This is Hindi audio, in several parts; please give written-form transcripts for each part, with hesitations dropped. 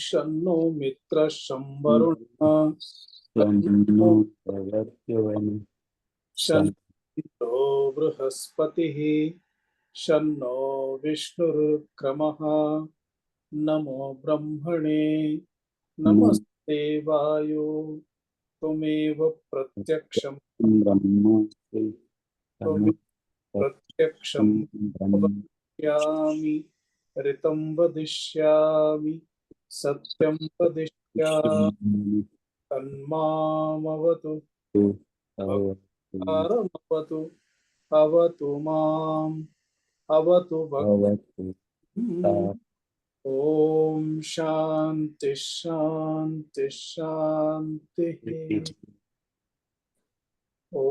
शन्नो मित्रः शं वरुणः शन्नो भवत्युवने शन्नो बृहस्पतिः शन्नो विष्णुरुक्रमः नमो ब्रह्मणे नमस्ते वायो त्वमेव प्रत्यक्षं ब्रह्मोऽसि त्वमेव प्रत्यक्षं ब्रह्म वक्ष्यामि ऋतं वदिष्यामि सत्यं वदिष्यामि तन्मामवतु भक्तारमवतु अवतु माम् अवतु भक्तिम् ॐ शान्ति शान्ति शान्तिः ॐ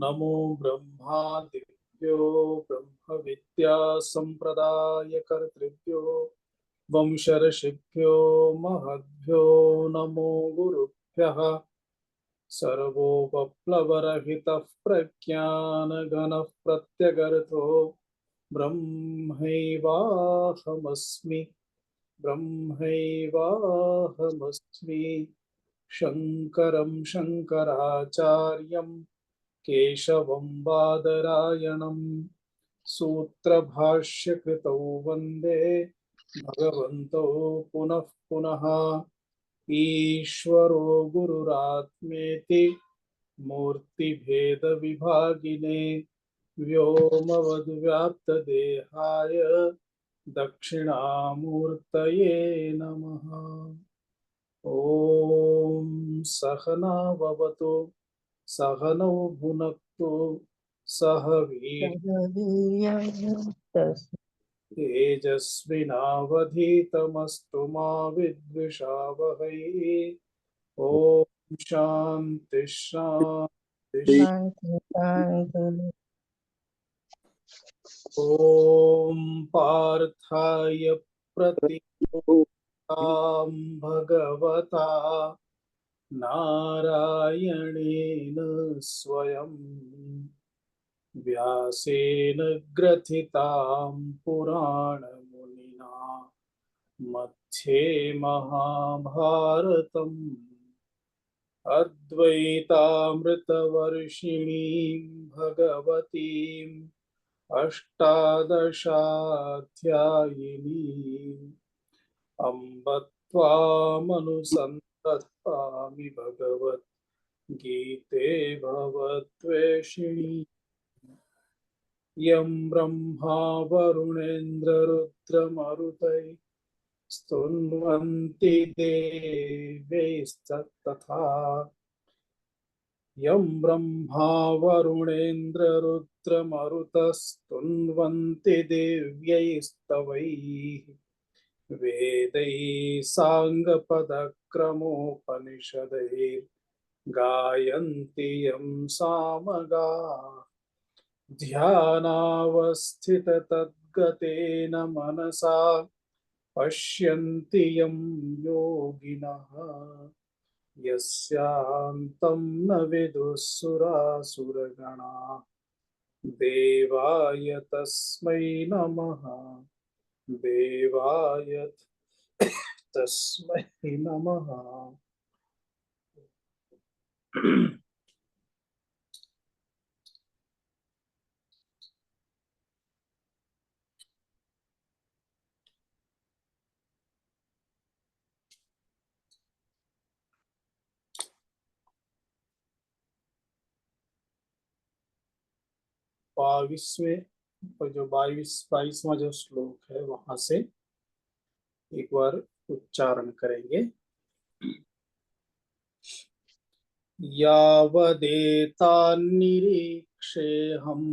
नमो ब्रह्मादिभ्यो ब्रह्म विद्या संप्रदायकर्तृभ्यो वंशर्षिभ्यो महद्भ्यो नमो गुरुभ्यः सर्वोपप्लवरहितः प्रज्ञानघनः प्रत्यगर्थो ब्रह्मैवाहमस्मि ब्रह्मैवाहमस्मि शङ्करं शङ्कराचार्यं केशवं बादरायणं सूत्रभाष्यकृतौ वन्दे भगवन्तौ पुनः पुनः ईश्वरो गुरुरात्मेति मूर्तिभेदविभागिने व्योमवद्व्याप्तदेहाय दक्षिणामूर्तये नमः। ॐ सहना भवतु सहनौ भुनक्तु सह तेजस्विनावधीतमस्तु मा विद्विषावहै। ॐ शान्ति शान्ति ॐ पार्थाय प्रतितां भगवता नारायणेन स्वयं व्यासेन ग्रथितां पुराणमुनिना मध्ये महाभारतम् अद्वैतामृतवर्षिणीं भगवतीम् अष्टादशाध्यायिनीम् अम्ब त्वामनुसन्ततामि भगवद्गीते भवद्वेषिणी यं ब्रह्मा वरुणेन्द्ररुद्रमरुतैः स्तुन्वन्ति देवैस्तथा यं ब्रह्मा वरुणेन्द्ररुद्रमरुतस्तुन्वन्ति देव्यैस्तवैः वेदैः साङ्गपदक्रमोपनिषदैर्गायन्ति यं सामगाः ध्यानावस्थिततद्गतेन मनसा पश्यन्ति यं योगिनः यस्यान्तं न विदुःसुरासुरगणाः देवाय तस्मै नमः देवाय तस्मै नमः। 22वें जो 22वां जो श्लोक है वहां से एक बार उच्चारण करेंगे। यावदेतान्निरीक्षेऽहम्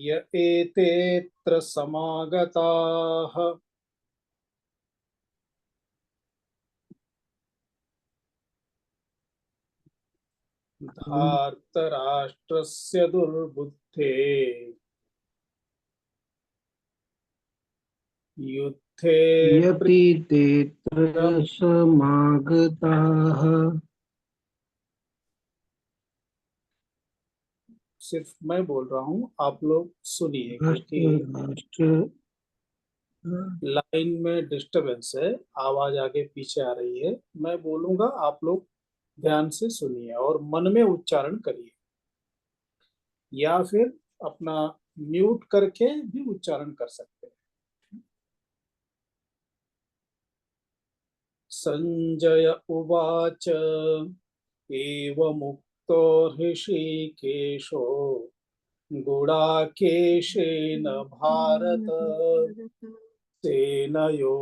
य एतेऽत्र समागताः धार्तराष्ट्रस्य दुर्बुद्धे युद्धे यतीतेऽत्र समागताः सिर्फ मैं बोल रहा हूँ, आप लोग सुनिए, क्योंकि राष्ट्र लाइन में डिस्टरबेंस है, आवाज आगे पीछे आ रही है। मैं बोलूंगा, आप लोग ध्यान से सुनिए और मन में उच्चारण करिए, या फिर अपना म्यूट करके भी उच्चारण कर सकते हैं। संजय उवाच एवमुक्तो ऋषिकेशो गुडाकेशेन भारत सेनयोरुभयोर्मध्ये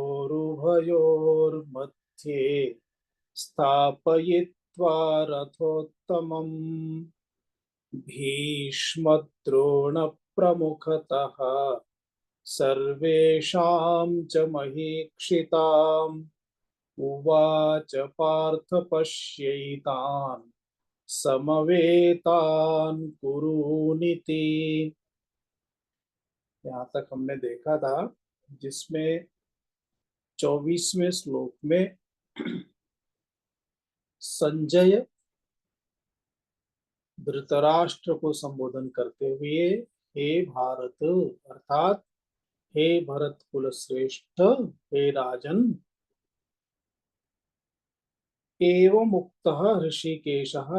स्थापयित्वा रथोत्तमम् भीष्मद्रोणप्रमुखतः सर्वेषां च महीक्षिताम् उवाच पार्थ पश्यैतान् समवेतान् कुरूनिति। यहाँ तक हमने देखा था, जिसमें 24वें श्लोक में संजय धृतराष्ट्र को संबोधन करते हुए हे भारत, अर्थात हे भरत कुल श्रेष्ठ, हे राजन, एवं मुक्तः ऋषिकेशः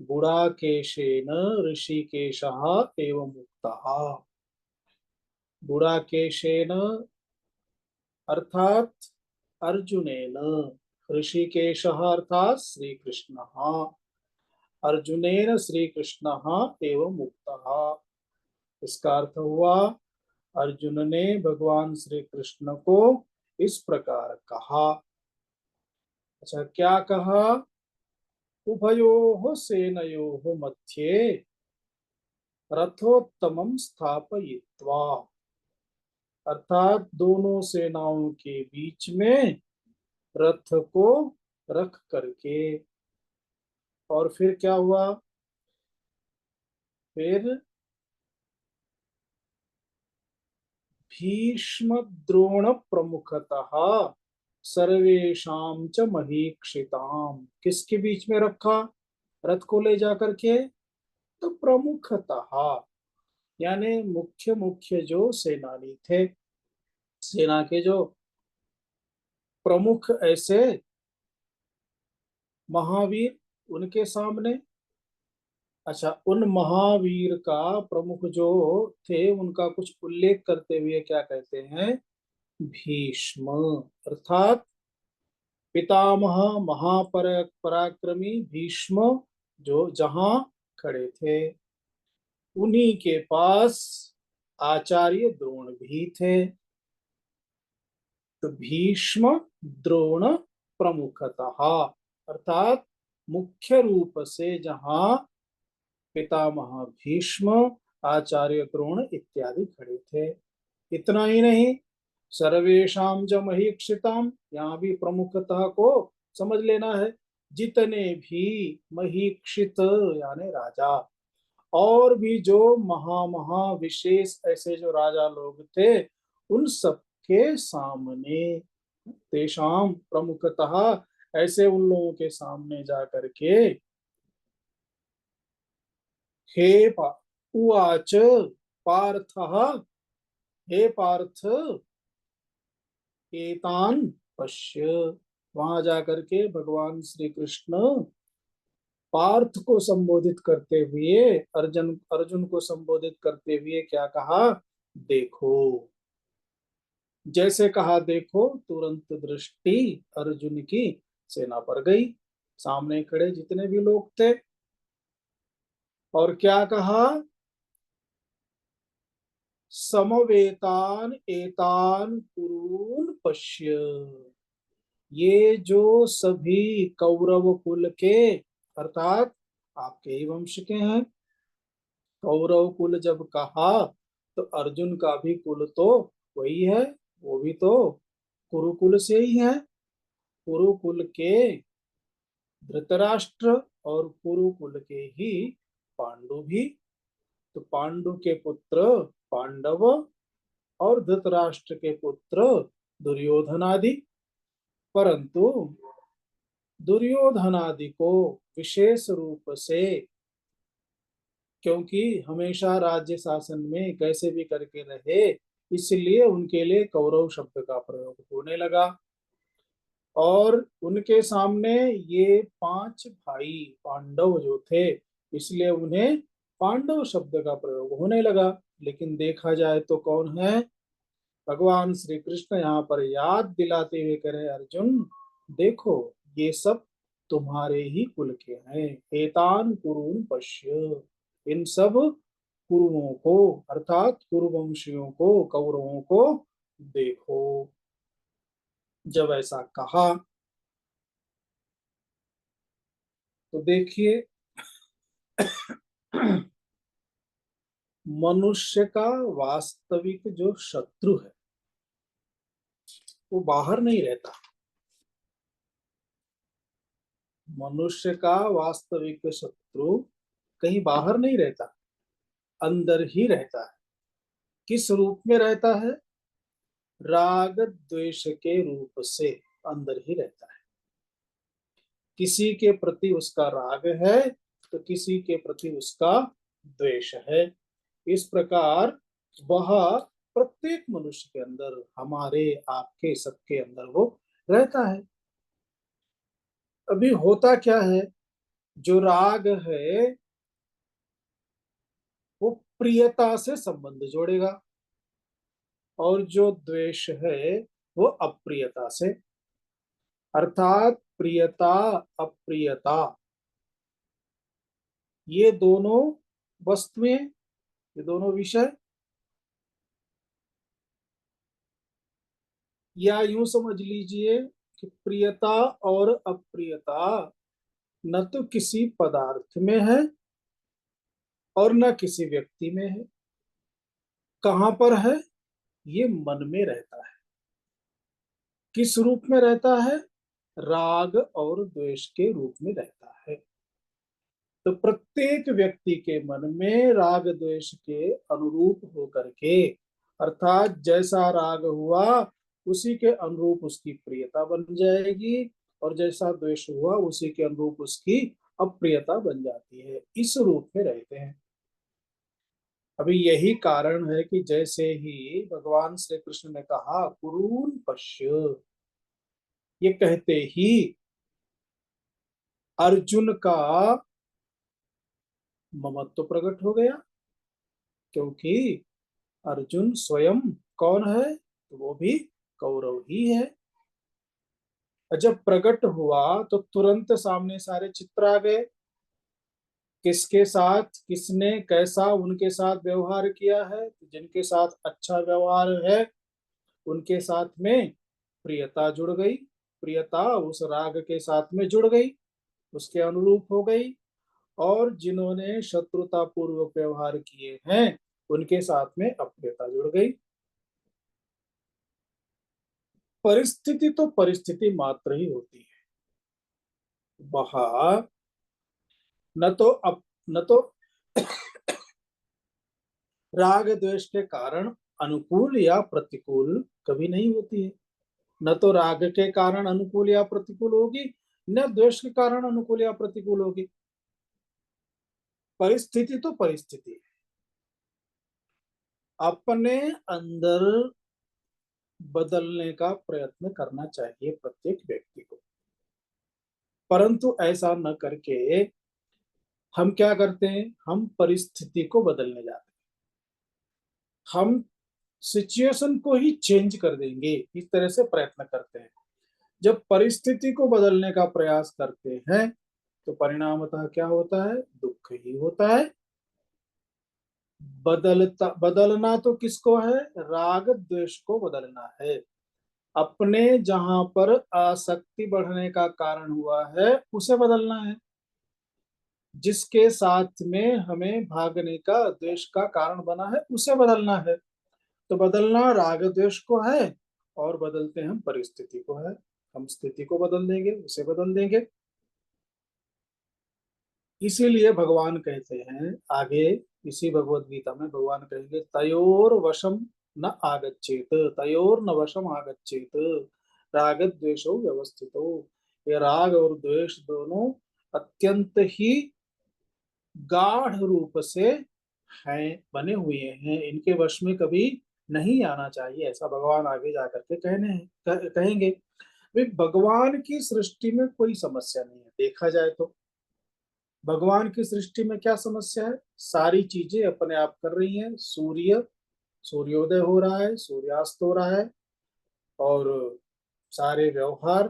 गुडाकेशेन ऋषिकेशः एवं मुक्तः। गुडाकेशेन अर्थात अर्जुनेन, ऋषिकेशः अर्थात श्री कृष्ण, अर्जुनेन श्री कृष्ण एवं मुक्तः। इसका अर्थ हुआ, अर्जुन ने भगवान श्री कृष्ण को इस प्रकार कहा। अच्छा, क्या कहा? उभयोः सेनयोः मध्ये रथोत्तमं स्थापयित्वा, अर्थात दोनों सेनाओं के बीच में रथ को रख करके। और फिर क्या हुआ? फिर भीष्म द्रोण प्रमुखतः सर्वेषां च महीक्षिताम, किसके बीच में रखा रथ को ले जाकर के? तो प्रमुखतः, यानी मुख्य मुख्य जो सेनानी थे, सेना के जो प्रमुख ऐसे महावीर, उनके सामने। अच्छा, उन महावीर का प्रमुख जो थे, उनका कुछ उल्लेख करते हुए क्या कहते हैं? भीष्म, अर्थात पितामह महापराक्रमी भीष्म जो जहां खड़े थे, उन्हीं के पास आचार्य द्रोण भी थे। तो भीष्म द्रोण प्रमुखतः, अर्थात मुख्य रूप से जहां पितामह भीष्म, आचार्य द्रोण इत्यादि खड़े थे। इतना ही नहीं, सर्वेषां च महीक्षिताम, यहाँ भी प्रमुखतः को समझ लेना है। जितने भी महीक्षित यानी राजा, और भी जो महा विशेष ऐसे जो राजा लोग थे, उन सबके सामने, तेषां प्रमुखतः, ऐसे उन लोगों के सामने जा करके हे उवाच पार्थः, हे पार्थ, एतान पश्य, वहां जाकर के भगवान श्री कृष्ण पार्थ को संबोधित करते हुए, अर्जुन को संबोधित करते हुए क्या कहा? देखो। जैसे कहा देखो, तुरंत दृष्टि अर्जुन की सेना पर गई, सामने खड़े जितने भी लोग थे। और क्या कहा? समवेतान एतान कुरून पश्य, ये जो सभी कौरव कुल के, अर्थात आपके ही वंश के हैं। कौरव कुल जब कहा, तो अर्जुन का भी कुल तो वही है, वो भी तो कुरुकुल से ही है। कुरुकुल के धृतराष्ट्र और कुरुकुल के ही पांडु भी। तो पांडु के पुत्र पांडव और धृतराष्ट्र के पुत्र दुर्योधनादि। परंतु दुर्योधनादि को विशेष रूप से, क्योंकि हमेशा राज्य शासन में कैसे भी करके रहे, इसलिए उनके लिए कौरव शब्द का प्रयोग होने लगा। और उनके सामने ये 5 भाई पांडव जो थे, इसलिए उन्हें पांडव शब्द का प्रयोग होने लगा। लेकिन देखा जाए तो कौन है? भगवान श्री कृष्ण यहाँ पर याद दिलाते हुए कह रहे, अर्जुन देखो, ये सब तुम्हारे ही कुल के हैं। एतान कुरुन पश्य, इन सब कुरुओं को अर्थात कुरुवंशियों को, कौरवों को देखो। जब ऐसा कहा तो देखिए, मनुष्य का वास्तविक जो शत्रु है वो बाहर नहीं रहता। मनुष्य का वास्तविक शत्रु कहीं बाहर नहीं रहता, अंदर ही रहता है। किस रूप में रहता है? राग द्वेष के रूप से अंदर ही रहता है। किसी के प्रति उसका राग है तो किसी के प्रति उसका द्वेष है। इस प्रकार वह प्रत्येक मनुष्य के अंदर, हमारे आपके सबके अंदर वो रहता है। अभी होता क्या है? जो राग है वो प्रियता से संबंध जोड़ेगा, और जो द्वेष है वो अप्रियता से। अर्थात प्रियता अप्रियता, ये दोनों वस्तुएं, ये दोनों विषय, या यूं समझ लीजिए कि प्रियता और अप्रियता न तो किसी पदार्थ में है और न किसी व्यक्ति में है। कहां पर है? ये मन में रहता है। किस रूप में रहता है? राग और द्वेष के रूप में रहता है। तो प्रत्येक व्यक्ति के मन में राग द्वेष के अनुरूप होकर के, अर्थात जैसा राग हुआ उसी के अनुरूप उसकी प्रियता बन जाएगी, और जैसा द्वेष हुआ उसी के अनुरूप उसकी अप्रियता बन जाती है। इस रूप में रहते हैं। अभी यही कारण है कि जैसे ही भगवान श्री कृष्ण ने कहा कुरून पश्य, ये कहते ही अर्जुन का ममत्व प्रकट हो गया। क्योंकि अर्जुन स्वयं कौन है? तो वो भी कौरव ही है। जब प्रकट हुआ तो तुरंत सामने सारे चित्र आ गए। किसके साथ किसने कैसा उनके साथ व्यवहार किया है? तो जिनके साथ अच्छा व्यवहार है उनके साथ में प्रियता जुड़ गई। प्रियता उस राग के साथ में जुड़ गई, उसके अनुरूप हो गई। और जिन्होंने शत्रुता पूर्वक व्यवहार किए हैं उनके साथ में अप्रियता जुड़ गई। परिस्थिति तो परिस्थिति मात्र ही होती है। वहां न तो राग द्वेष के कारण अनुकूल या प्रतिकूल कभी नहीं होती है। न तो राग के कारण अनुकूल या प्रतिकूल होगी, न द्वेष के कारण अनुकूल या प्रतिकूल होगी। परिस्थिति तो परिस्थिति है। अपने अंदर बदलने का प्रयत्न करना चाहिए प्रत्येक व्यक्ति को। परंतु ऐसा न करके हम क्या करते हैं? हम परिस्थिति को बदलने जाते हैं। हम सिचुएशन को ही चेंज कर देंगे, इस तरह से प्रयत्न करते हैं। जब परिस्थिति को बदलने का प्रयास करते हैं तो परिणामतः क्या होता है? दुख ही होता है। बदलना तो किसको है? राग द्वेष को बदलना है। अपने जहां पर आसक्ति बढ़ने का कारण हुआ है उसे बदलना है। जिसके साथ में हमें भागने का द्वेष का कारण बना है उसे बदलना है। तो बदलना राग द्वेष को है और बदलते हम परिस्थिति को है। हम स्थिति को बदल देंगे, उसे बदल देंगे। इसीलिए भगवान कहते हैं आगे, इसी भगवत गीता में भगवान कहेंगे तयोर वशम न आगच्छेत, तयोर न वशम आगच्छेत, राग द्वेषो व्यवस्थितो। ये राग और द्वेष दोनों अत्यंत ही गाढ़ रूप से हैं, बने हुए हैं, इनके वश में कभी नहीं आना चाहिए, ऐसा भगवान आगे जाकर के कहेंगे। भाई भगवान की सृष्टि में कोई समस्या नहीं है, देखा जाए तो भगवान की सृष्टि में क्या समस्या है? सारी चीजें अपने आप कर रही हैं। सूर्योदय हो रहा है, सूर्यास्त हो रहा है, और सारे व्यवहार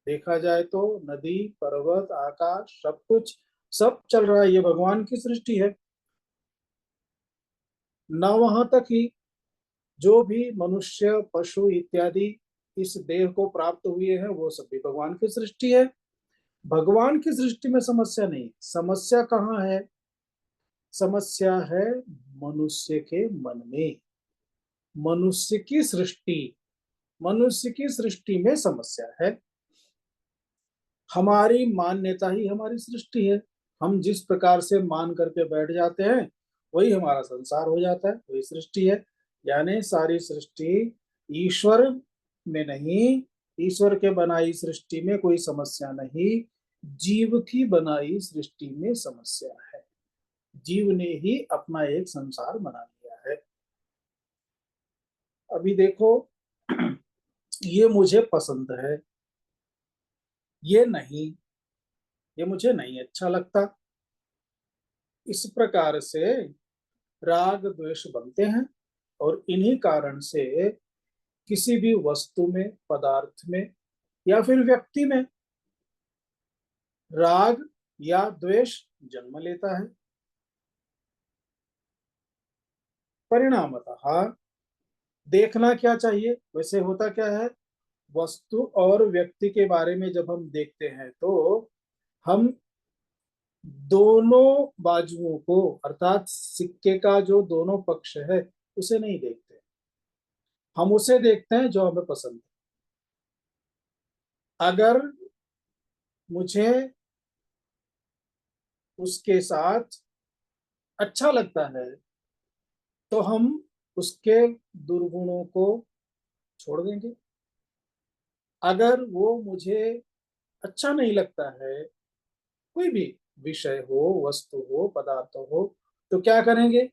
देखा जाए तो नदी, पर्वत, आकाश, सब कुछ सब चल रहा है, ये भगवान की सृष्टि है। न वहां तक ही जो भी मनुष्य, पशु इत्यादि इस देह को प्राप्त हुए हैं, वो सब भी भगवान की सृष्टि है। भगवान की सृष्टि में समस्या नहीं। समस्या कहाँ है? समस्या है मनुष्य के मन में। मनुष्य की सृष्टि मनुष्य की सृष्टि में समस्या है। हमारी मान्यता ही हमारी सृष्टि है। हम जिस प्रकार से मान करके बैठ जाते हैं, वही हमारा संसार हो जाता है, वही सृष्टि है। यानी सारी सृष्टि ईश्वर में नहीं, ईश्वर के बनाई सृष्टि में कोई समस्या नहीं, जीव की बनाई सृष्टि में समस्या है। जीव ने ही अपना एक संसार बना लिया है। अभी देखो, ये मुझे पसंद है, ये नहीं, ये मुझे नहीं अच्छा लगता। इस प्रकार से राग द्वेष बनते हैं, और इन्हीं कारण से किसी भी वस्तु में, पदार्थ में, या फिर व्यक्ति में राग या द्वेष जन्म लेता है। परिणामतः देखना क्या चाहिए? वैसे होता क्या है, वस्तु और व्यक्ति के बारे में जब हम देखते हैं तो हम दोनों बाजुओं को, अर्थात सिक्के का जो दोनों पक्ष है, उसे नहीं देखते। हम उसे देखते हैं जो हमें पसंद है। अगर मुझे उसके साथ अच्छा लगता है तो हम उसके दुर्गुणों को छोड़ देंगे। अगर वो मुझे अच्छा नहीं लगता है, कोई भी विषय हो, वस्तु हो, पदार्थ हो, तो क्या करेंगे?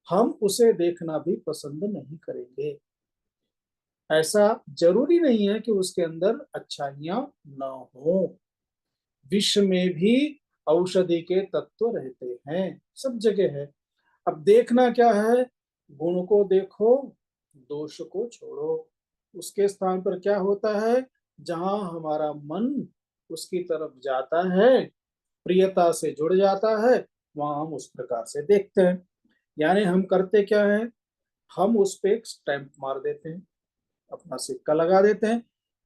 हम उसे देखना भी पसंद नहीं करेंगे। ऐसा जरूरी नहीं है कि उसके अंदर अच्छाइयां न हो। विश्व में भी औषधि के तत्व रहते हैं, सब जगह है। अब देखना क्या है? गुण को देखो, दोष को छोड़ो। उसके स्थान पर क्या होता है? जहां हमारा मन उसकी तरफ जाता है, प्रियता से जुड़ जाता है, वहां हम उस प्रकार से देखते हैं। यानी हम करते क्या है? हम उस पे एक स्टैंप मार देते हैं, अपना सिक्का लगा देते हैं।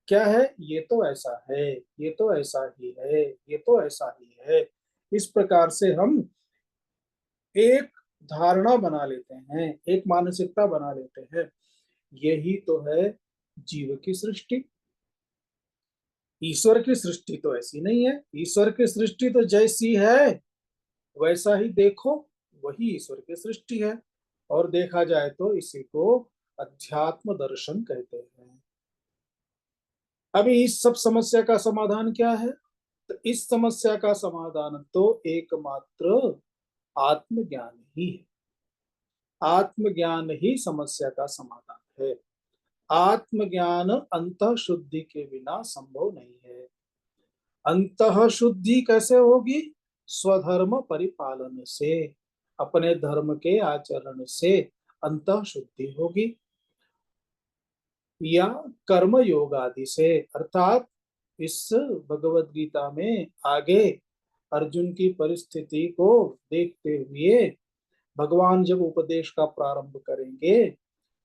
क्या है? ये तो ऐसा है, ये तो ऐसा ही है, ये तो ऐसा ही है। इस प्रकार से हम एक धारणा बना लेते हैं, एक मानसिकता बना लेते हैं। यही तो है जीव की सृष्टि। ईश्वर की सृष्टि तो ऐसी नहीं है। ईश्वर की सृष्टि तो जैसी है वैसा ही देखो, वही ईश्वर की सृष्टि है। और देखा जाए तो इसी को अध्यात्म दर्शन कहते हैं। अभी इस सब समस्या का समाधान क्या है? तो इस समस्या का समाधान तो एकमात्र आत्मज्ञान ही है। आत्मज्ञान ही समस्या का समाधान है। आत्मज्ञान अंतः शुद्धि के बिना संभव नहीं है। अंतः शुद्धि कैसे होगी? स्वधर्म परिपालन से, अपने धर्म के आचरण से अंतः शुद्धि होगी, या कर्म योग आदि से। अर्थात इस भगवत गीता में आगे अर्जुन की परिस्थिति को देखते हुए भगवान जब उपदेश का प्रारंभ करेंगे,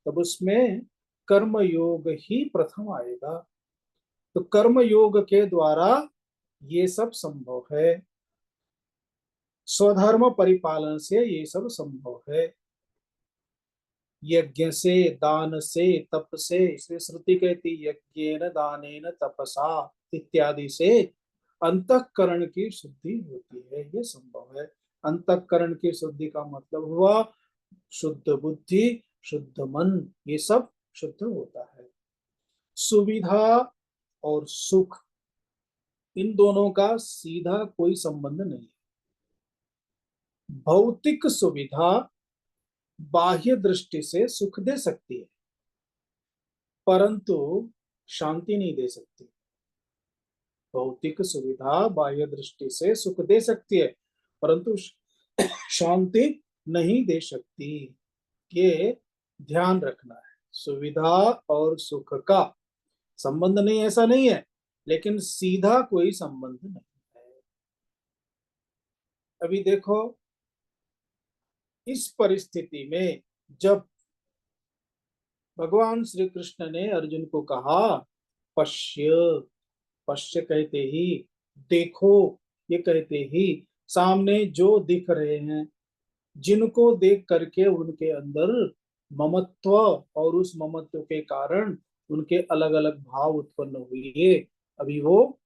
तब उसमें कर्म योग ही प्रथम आएगा। तो कर्म योग के द्वारा ये सब संभव है। स्वधर्म परिपालन से ये सब संभव है। यज्ञ से, दान से, तप से, इसलिए श्रुति कहती यज्ञेन दानेन तपसा इत्यादि से अंतःकरण की शुद्धि होती है, ये संभव है। अंतःकरण की शुद्धि का मतलब हुआ शुद्ध बुद्धि, शुद्ध मन, ये सब शुद्ध होता है। सुविधा और सुख, इन दोनों का सीधा कोई संबंध नहीं है। भौतिक सुविधा बाह्य दृष्टि से सुख दे सकती है, परंतु शांति नहीं दे सकती। भौतिक सुविधा बाह्य दृष्टि से सुख दे सकती है, परंतु शांति नहीं दे सकती। ये ध्यान रखना है। सुविधा और सुख का संबंध नहीं, ऐसा नहीं है, लेकिन सीधा कोई संबंध नहीं है। अभी देखो, इस परिस्थिति में जब भगवान श्री कृष्ण ने अर्जुन को कहा पश्य, पश्य कहते ही देखो, ये कहते ही सामने जो दिख रहे हैं, जिनको देख करके उनके अंदर ममत्व और उस ममत्व के कारण उनके अलग अलग भाव उत्पन्न हुए, अभी वो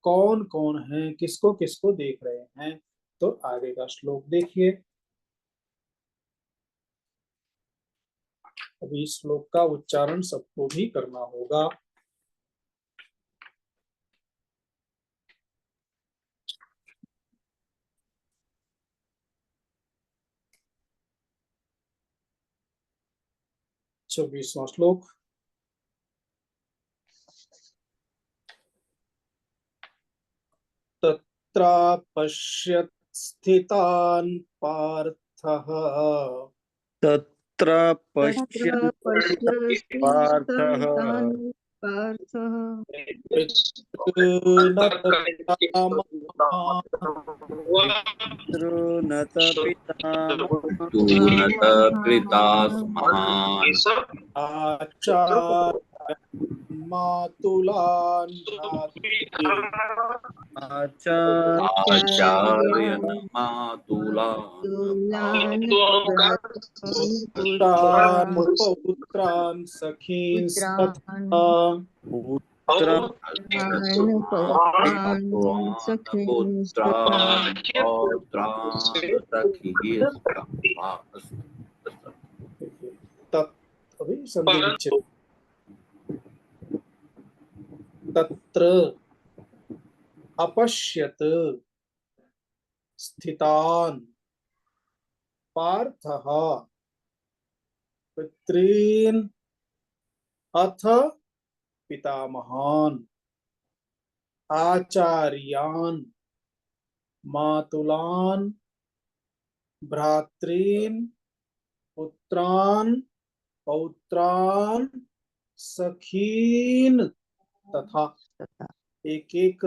कौन कौन है, किसको किसको देख रहे हैं। तो आगे का श्लोक देखिए। अभी इस श्लोक का उच्चारण सबको भी करना होगा। छब्बीसवां श्लोक। तत्रापश्यत् स्थितान् पार्थः तत्र तत्र पश्यन् पश्यति पार्थः तान् पार्थः पितॄनथ पितॄनत पितामहः तूर्णत पितामहान् आचार्य मातुलान् भ्रातॄन् आचार्यन् मातुलान् तुलान् पुत्रान् पौत्रान् सखींस् तथा पुत्रं पौत्रान् सखींस्तथा पुत्रान् पौत्रान् सखींस्तथा। तत् अभी संधि विच्छेद। तत्र अपश्यत् स्थितान् पार्थः पितॄन् अथ पितामहान् आचार्यान् मातुलान् भ्रातॄन् पुत्रान् पौत्रान् सखीन् तथा। एक एक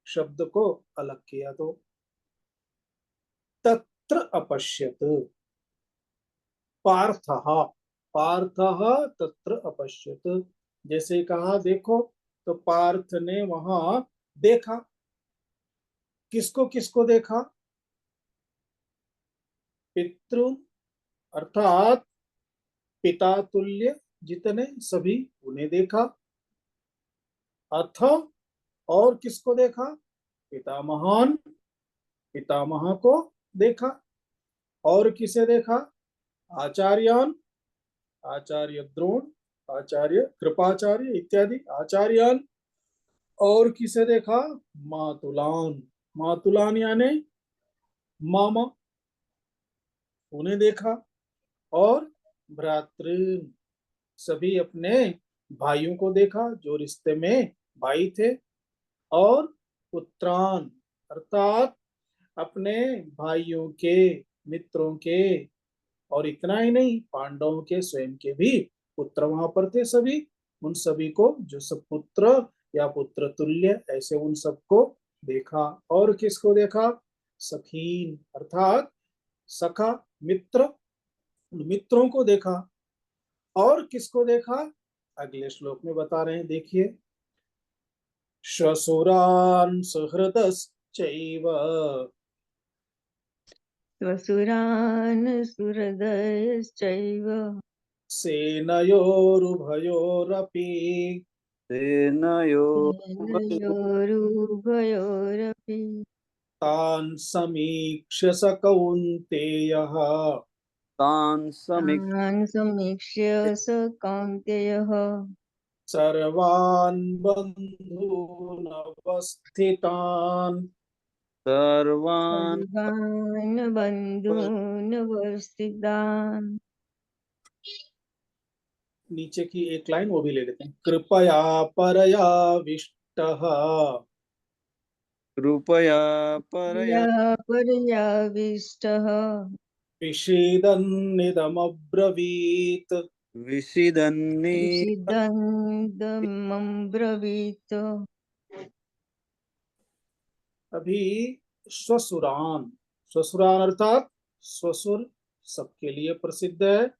शब्द को अलग किया। तो तत्र अपश्यत पार्थः, पार्थः तत्र अपश्यत, जैसे कहा देखो, तो पार्थ ने वहां देखा। किसको किसको देखा? पितृ अर्थात पिता तुल्य जितने सभी, उन्हें देखा। अथ और किसको देखा? पितामहान, पितामह को देखा। और किसे देखा? आचार्यान, आचार्य द्रोण, आचार्य कृपाचार्य इत्यादि आचार्यान। और किसे देखा? मातुलान, मातुलान यानी मामा, उन्हें देखा। और भ्रातृन, सभी अपने भाइयों को देखा जो रिश्ते में भाई थे। और पुत्रान अर्थात अपने भाइयों के, मित्रों के, और इतना ही नहीं, पांडवों के स्वयं के भी पुत्र वहां पर थे सभी। उन सभी को, जो सब पुत्र या पुत्र तुल्य, ऐसे उन सबको देखा। और किसको देखा? सखीन अर्थात सखा, मित्र, उन मित्रों को देखा। और किसको देखा? अगले श्लोक में बता रहे हैं, देखिए। श्वशुरान् सुहृदश्चैव स्वसुरान् सुहृदश्चैव सेनयोरुभयोरपि सेनयोरुभयोरपि तान् समीक्ष्य स कौन्तेयः तान् समीक्ष्य तान् समीक्ष्य स कौन्तेयः सर्वान् बन्धून् अवस्थितान् सर्वान् सर्वान् बन्धून् वस्थितान् नीचे की एक लाइन वो भी ले लेते हैं। कृपया परयाविष्टः कृपया परया या पर्याविष्टः विषेदन्निदमब्रवीत्। विषिदन्नि विषिदन्तमब्रवीत्। अभी स्वसुरान, स्वसुरान अर्थात ससुर सबके लिए प्रसिद्ध है।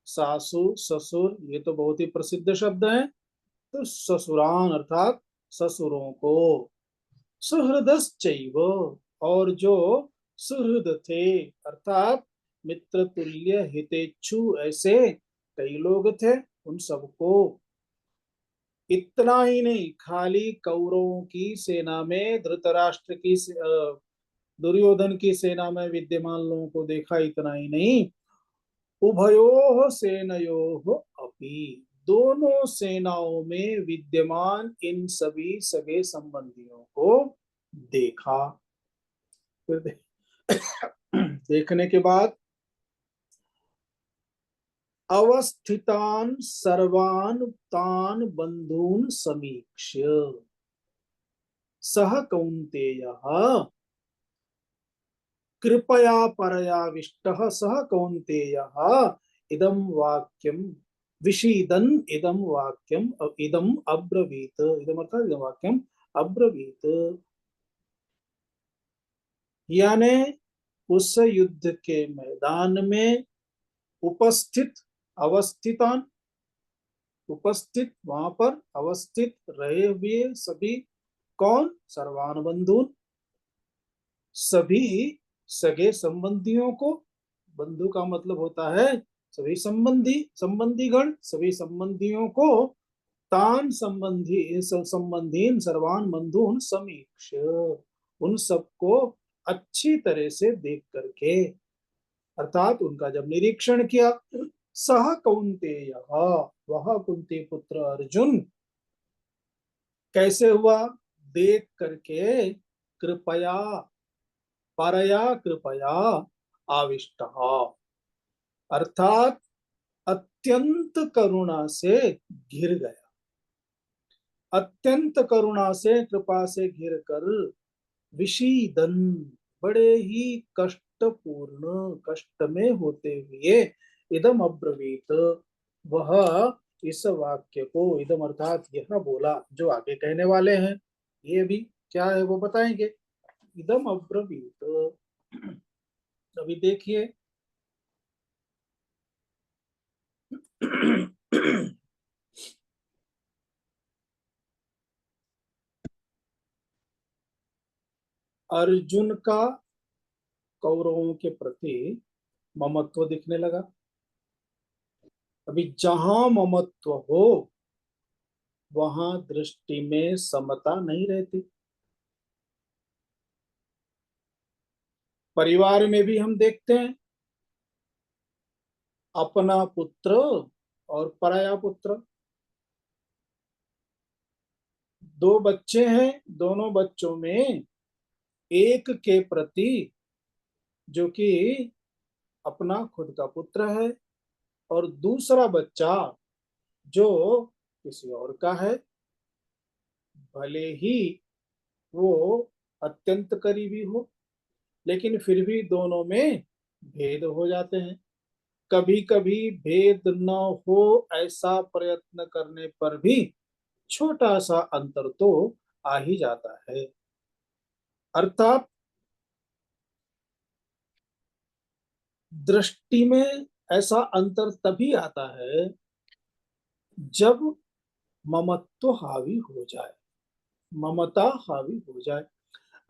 सासू ससुर ये तो बहुत ही प्रसिद्ध शब्द है। तो ससुरान अर्थात ससुरों को, सुहृदश्चैव और जो सुहृद थे अर्थात मित्र तुल्य हितेच्छु ऐसे कई लोग थे, उन सबको। इतना ही नहीं, खाली कौरवों की सेना में धृतराष्ट्र की दुर्योधन की सेना में विद्यमान लोगों को देखा, इतना ही नहीं, उभयोः सेनयोः अपि, दोनों सेनाओं में विद्यमान इन सभी सगे संबंधियों को देखा। फिर देखने के बाद अवस्थितान सर्वान तान बंधून समीक्ष्य सह कौन्तेयः कृपया परयाविष्टः सह कौन्तेयः इदं वाक्यं विषीदन् इदं वाक्यं इदं अब्रवीत, इदम अर्थात इदं वाक्यं अब्रवीत। यानी उस युद्ध के मैदान में उपस्थित अवस्थितान, उपस्थित वहां पर अवस्थित रहे हुए सभी, कौन? सर्वान बंधुन, सभी सगे संबंधियों को। बंधु का मतलब होता है सभी संबंधी, संबंधीगण, सभी संबंधियों को। तान संबंधीन सर्वान बंधुन समीक्ष, उन सबको अच्छी तरह से देख करके, अर्थात उनका जब निरीक्षण किया। सह कौन्तेय, वह कुंती पुत्र अर्जुन कैसे हुआ? देख करके, कृपया परया कृपया आविष्ट, अर्थात अत्यंत करुणा से घिर गया, अत्यंत करुणा से कृपा से घिर कर, विषीदन बड़े ही कष्टपूर्ण कष्ट में होते हुए, इदम अब्रवीत वह इस वाक्य को, इदम अर्थात यह बोला जो आगे कहने वाले हैं। ये भी क्या है वो बताएंगे। इदम अब्रवीत, अभी देखिए अर्जुन का कौरवों के प्रति ममत्व दिखने लगा। अभी जहां ममत्व हो वहां दृष्टि में समता नहीं रहती। परिवार में भी हम देखते हैं, अपना पुत्र और पराया पुत्र, दो बच्चे हैं, दोनों बच्चों में एक के प्रति जो कि अपना खुद का पुत्र है, और दूसरा बच्चा जो किसी और का है, भले ही वो अत्यंत करीबी हो, लेकिन फिर भी दोनों में भेद हो जाते हैं। कभी कभी भेद न हो ऐसा प्रयत्न करने पर भी छोटा सा अंतर तो आ ही जाता है। अर्थात दृष्टि में ऐसा अंतर तभी आता है जब ममत्व हावी हो जाए, ममता हावी हो जाए।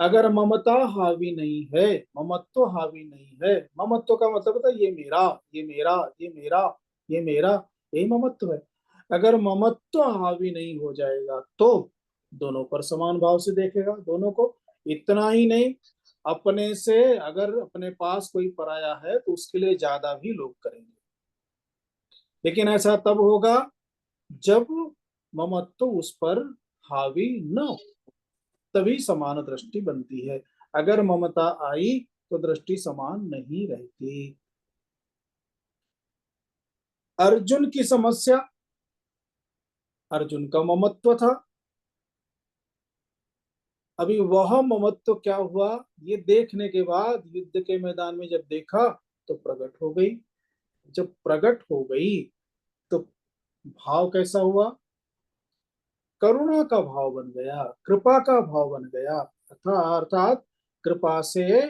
अगर ममता हावी नहीं है, ममत्व हावी नहीं है, ममत्व का मतलब होता है ये मेरा, ये मेरा, ये मेरा, ये मेरा, यही ममत्व है। अगर ममत्व हावी नहीं हो जाएगा तो दोनों पर समान भाव से देखेगा, दोनों को। इतना ही नहीं, अपने से अगर अपने पास कोई पराया है तो उसके लिए ज्यादा भी लोग करेंगे। लेकिन ऐसा तब होगा जब ममत्व उस पर हावी न हो, तभी समान दृष्टि बनती है। अगर ममता आई तो दृष्टि समान नहीं रहती। अर्जुन की समस्या, अर्जुन का ममत्व था। अभी वह ममत्व क्या हुआ, ये देखने के बाद युद्ध के मैदान में जब देखा तो प्रकट हो गई। जब प्रकट हो गई तो भाव कैसा हुआ, करुणा का भाव बन गया, कृपा का भाव बन गया। अर्थात कृपा से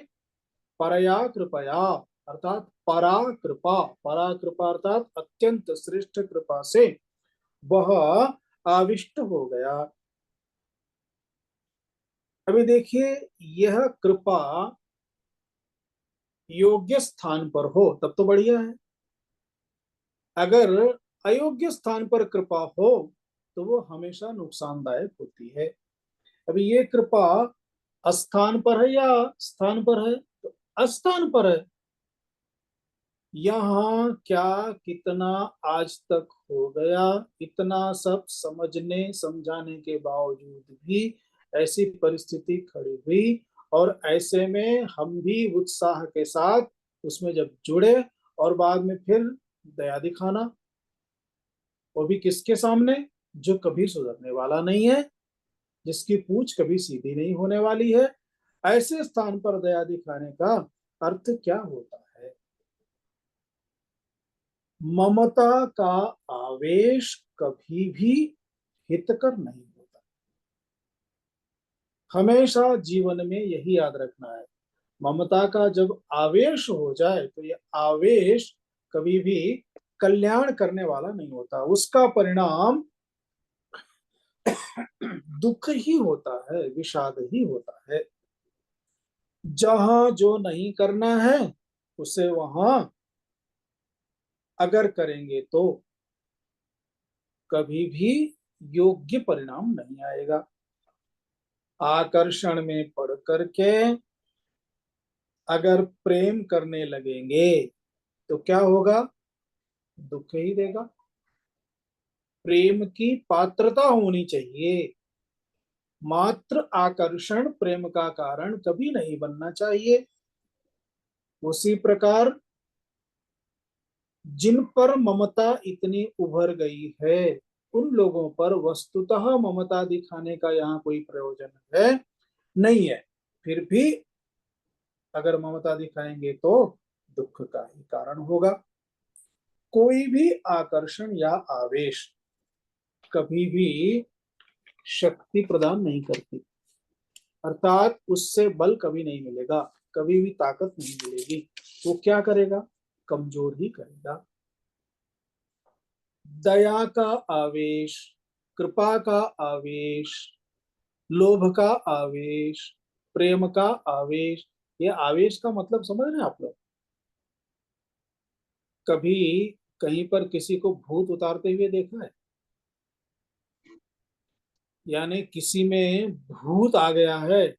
परया कृपया, अर्थात परा कृपा, परा कृपा अर्थात अत्यंत श्रेष्ठ कृपा से वह आविष्ट हो गया। अभी देखिए, यह कृपा योग्य स्थान पर हो तब तो बढ़िया है। अगर अयोग्य स्थान पर कृपा हो तो वो हमेशा नुकसानदायक होती है। अभी ये कृपा अस्थान पर है या स्थान पर है, तो अस्थान पर है। यहाँ क्या कितना आज तक हो गया, इतना सब समझने समझाने के बावजूद भी ऐसी परिस्थिति खड़ी हुई, और ऐसे में हम भी उत्साह के साथ उसमें जब जुड़े और बाद में फिर दया दिखाना, वो भी किसके सामने, जो कभी सुधरने वाला नहीं है, जिसकी पूछ कभी सीधी नहीं होने वाली है। ऐसे स्थान पर दया दिखाने का अर्थ क्या होता है। ममता का आवेश कभी भी हितकर नहीं होता। हमेशा जीवन में यही याद रखना है, ममता का जब आवेश हो जाए तो ये आवेश कभी भी कल्याण करने वाला नहीं होता, उसका परिणाम दुख ही होता है, विषाद ही होता है। जहां जो नहीं करना है उसे वहां अगर करेंगे तो कभी भी योग्य परिणाम नहीं आएगा। आकर्षण में पड़ करके अगर प्रेम करने लगेंगे तो क्या होगा, दुख ही देगा। प्रेम की पात्रता होनी चाहिए, मात्र आकर्षण प्रेम का कारण कभी नहीं बनना चाहिए। उसी प्रकार जिन पर ममता इतनी उभर गई है उन लोगों पर वस्तुतः ममता दिखाने का यहाँ कोई प्रयोजन है नहीं है, फिर भी अगर ममता दिखाएंगे तो दुख का ही कारण होगा। कोई भी आकर्षण या आवेश कभी भी शक्ति प्रदान नहीं करती, अर्थात उससे बल कभी नहीं मिलेगा, कभी भी ताकत नहीं मिलेगी। वो क्या करेगा, कमजोर ही करेगा। दया का आवेश, कृपा का आवेश, लोभ का आवेश, प्रेम का आवेश, ये आवेश का मतलब समझ रहे हैं आप लोग। कभी कहीं पर किसी को भूत उतारते हुए देखा है, यानी किसी में भूत आ गया है,